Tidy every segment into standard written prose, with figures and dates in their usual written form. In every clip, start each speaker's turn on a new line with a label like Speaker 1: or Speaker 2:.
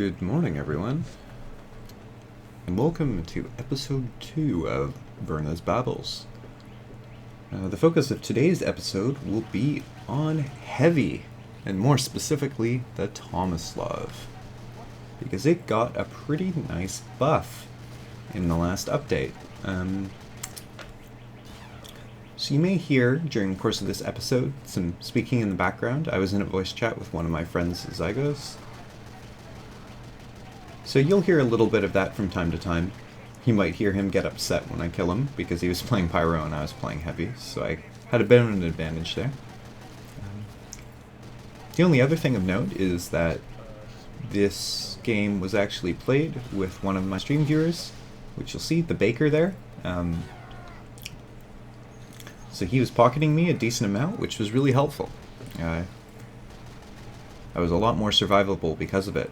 Speaker 1: Good morning, everyone, and welcome to episode 2 of Birna's Babbles. The focus of today's episode will be on heavy, and more specifically, the Tomislav, because it got a pretty nice buff in the last update. So you may hear, during the course of this episode, some speaking in the background. I was in a voice chat with one of my friends, Zygos. So you'll hear a little bit of that from time to time. You might hear him get upset when I kill him, because he was playing Pyro and I was playing Heavy, so I had a bit of an advantage there. The only other thing of note is that this game was actually played with one of my stream viewers, which you'll see, the Baker there. So he was pocketing me a decent amount, which was really helpful. I was a lot more survivable because of it.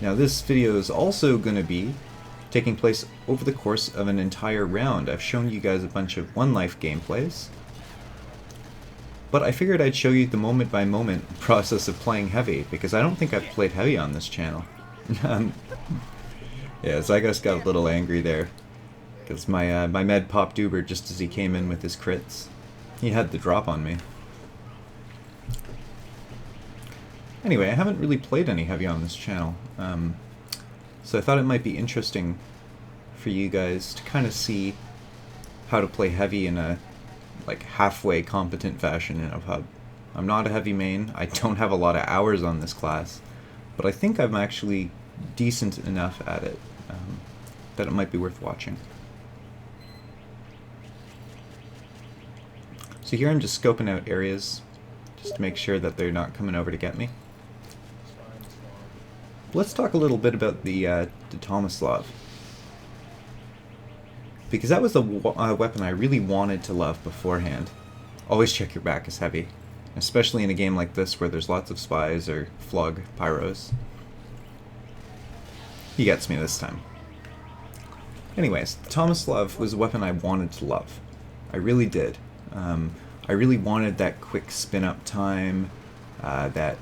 Speaker 1: Now this video is also going to be taking place over the course of an entire round. I've shown you guys a bunch of one life gameplays, but I figured I'd show you the moment by moment process of playing Heavy, because I don't think I've played Heavy on this channel. Yeah, Zygos got a little angry there, because my med popped Uber just as he came in with his crits. He had the drop on me. Anyway, I haven't really played any Heavy on this channel, so I thought it might be interesting for you guys to kind of see how to play Heavy in a halfway competent fashion in a pub. I'm not a Heavy main, I don't have a lot of hours on this class, but I think I'm actually decent enough at it that it might be worth watching. So here I'm just scoping out areas, just to make sure that they're not coming over to get me. Let's talk a little bit about the Tomislav, because that was the weapon I really wanted to love beforehand. Always check your back as Heavy, especially in a game like this where there's lots of spies or flug pyros. He gets me this time. Anyways, the Tomislav was a weapon I wanted to love. I really did. I really wanted that quick spin-up time, that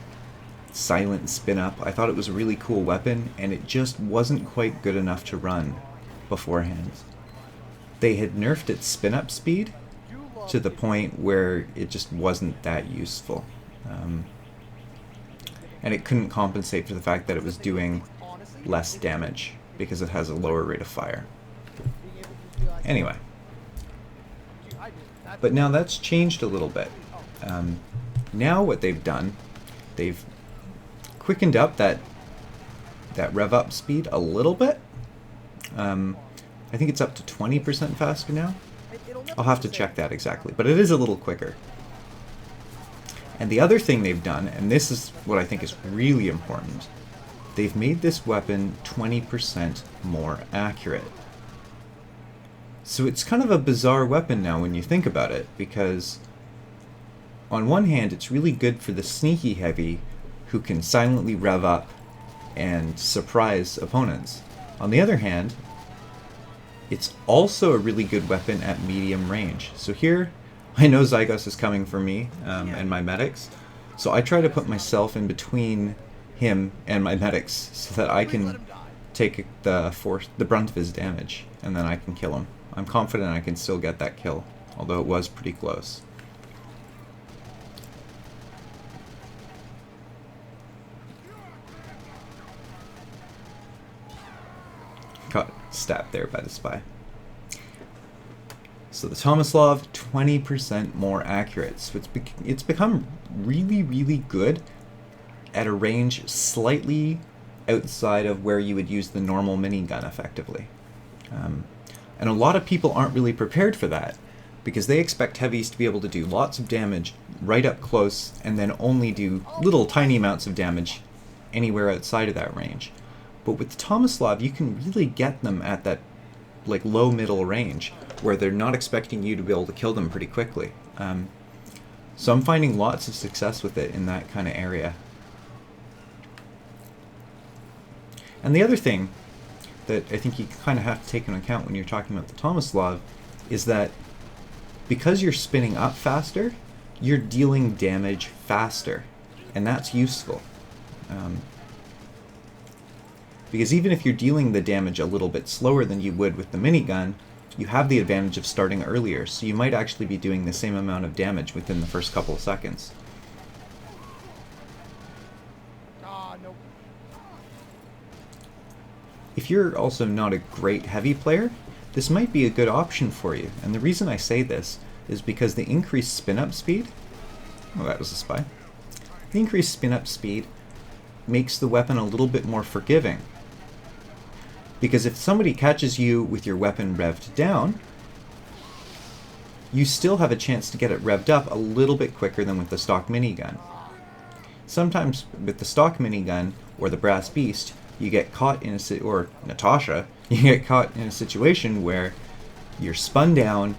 Speaker 1: silent spin-up. I thought it was a really cool weapon, and it just wasn't quite good enough to run beforehand. They had nerfed its spin-up speed to the point where it just wasn't that useful. And it couldn't compensate for the fact that it was doing less damage, because it has a lower rate of fire. Anyway. But now that's changed a little bit. Now what they've done, they've quickened up that rev up speed a little bit. I think it's up to 20% faster now. I'll have to check that exactly, but it is a little quicker. And the other thing they've done, and this is what I think is really important, they've made this weapon 20% more accurate. So it's kind of a bizarre weapon now when you think about it, because on one hand it's really good for the sneaky Heavy who can silently rev up and surprise opponents. On the other hand, it's also a really good weapon at medium range. So here, I know Zygos is coming for me and my medics, so I try to put myself in between him and my medics so that I can take the brunt of his damage, and then I can kill him. I'm confident I can still get that kill, although it was pretty close. Got stabbed there by the spy. So the Tomislav, 20% more accurate. So it's become really, really good at a range slightly outside of where you would use the normal minigun effectively. And a lot of people aren't really prepared for that, because they expect Heavies to be able to do lots of damage right up close and then only do little tiny amounts of damage anywhere outside of that range. But with the Tomislav, you can really get them at that low middle range where they're not expecting you to be able to kill them pretty quickly. So I'm finding lots of success with it in that kind of area. And the other thing that I think you kind of have to take into account when you're talking about the Tomislav is that because you're spinning up faster, you're dealing damage faster, and that's useful. Because even if you're dealing the damage a little bit slower than you would with the minigun, you have the advantage of starting earlier, so you might actually be doing the same amount of damage within the first couple of seconds.
Speaker 2: Nope.
Speaker 1: If you're also not a great heavy player, this might be a good option for you, and the reason I say this is because the increased spin-up speed... Oh, that was a spy. The increased spin-up speed makes the weapon a little bit more forgiving. Because if somebody catches you with your weapon revved down, you still have a chance to get it revved up a little bit quicker than with the stock minigun. Sometimes with the stock minigun or the brass beast, you get caught in or Natasha, you get caught in a situation where you're spun down,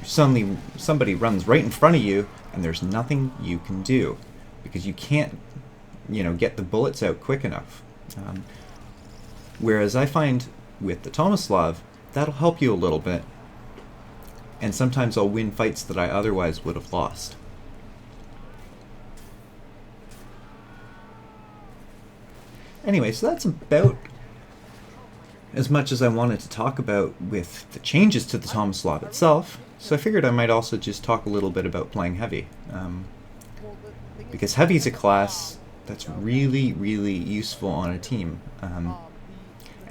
Speaker 1: somebody runs right in front of you, and there's nothing you can do because you can't, get the bullets out quick enough. Whereas I find with the Tomislav, that'll help you a little bit, and sometimes I'll win fights that I otherwise would have lost. Anyway, so that's about as much as I wanted to talk about with the changes to the Tomislav itself, so I figured I might also just talk a little bit about playing heavy. Because heavy is a class that's really, really useful on a team.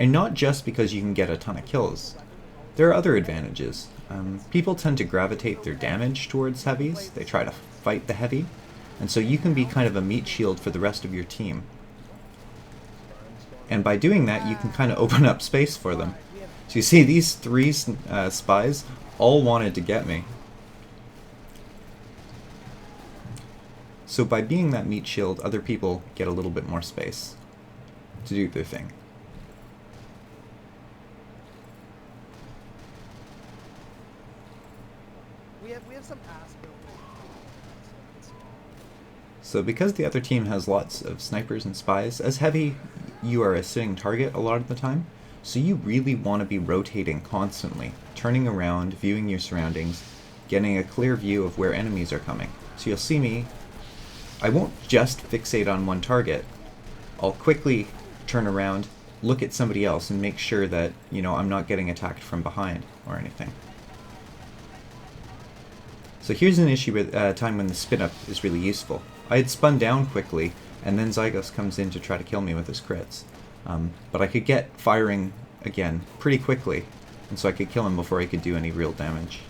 Speaker 1: And not just because you can get a ton of kills. There are other advantages. People tend to gravitate their damage towards heavies. They try to fight the heavy. And so you can be kind of a meat shield for the rest of your team. And by doing that, you can kind of open up space for them. So you see, these three spies all wanted to get me. So by being that meat shield, other people get a little bit more space to do their thing.
Speaker 2: We have some ass building.
Speaker 1: So because the other team has lots of snipers and spies, as heavy, you are a sitting target a lot of the time, so you really want to be rotating constantly, turning around, viewing your surroundings, getting a clear view of where enemies are coming. So you'll see me, I won't just fixate on one target. I'll quickly turn around, look at somebody else, and make sure that, I'm not getting attacked from behind or anything. So here's an issue with a time when the spin-up is really useful. I had spun down quickly, and then Zygos comes in to try to kill me with his crits. But I could get firing again pretty quickly, and so I could kill him before he could do any real damage.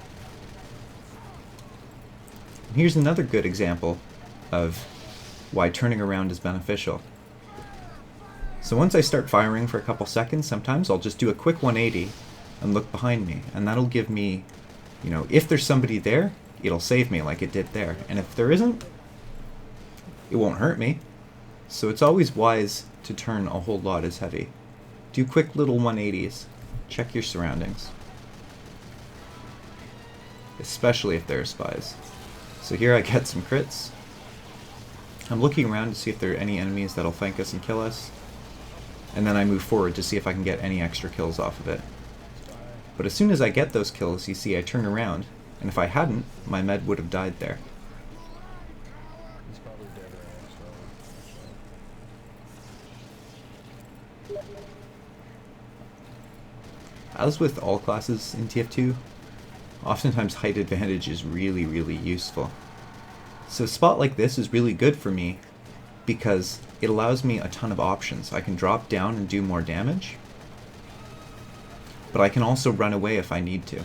Speaker 1: And here's another good example of why turning around is beneficial. So once I start firing for a couple seconds, sometimes I'll just do a quick 180 and look behind me, and that'll give me, if there's somebody there, it'll save me like it did there, and if there isn't, it won't hurt me. So it's always wise to turn a whole lot as heavy. Do quick little 180s. Check your surroundings. Especially if there are spies. So here I get some crits. I'm looking around to see if there are any enemies that'll flank us and kill us. And then I move forward to see if I can get any extra kills off of it. But as soon as I get those kills, you see I turn around, and if I hadn't, my med would have died there. As with all classes in TF2, oftentimes height advantage is really, really useful. So a spot like this is really good for me because it allows me a ton of options. I can drop down and do more damage, but I can also run away if I need to.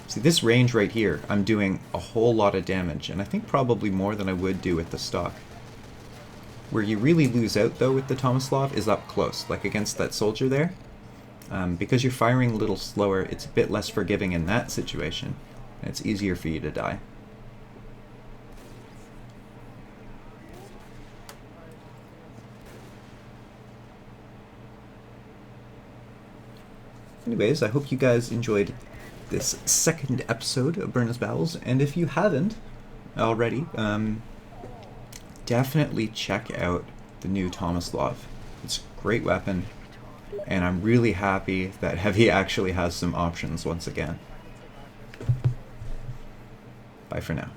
Speaker 1: See, this range right here, I'm doing a whole lot of damage, and I think probably more than I would do with the stock. Where you really lose out, though, with the Tomislav is up close, like against that soldier there. Because you're firing a little slower, it's a bit less forgiving in that situation, and it's easier for you to die. Anyways, I hope you guys enjoyed this second episode of Birna's Babbles, and if you haven't already, definitely check out the new Tomislav. It's a great weapon. And I'm really happy that Heavy actually has some options once again. Bye for now.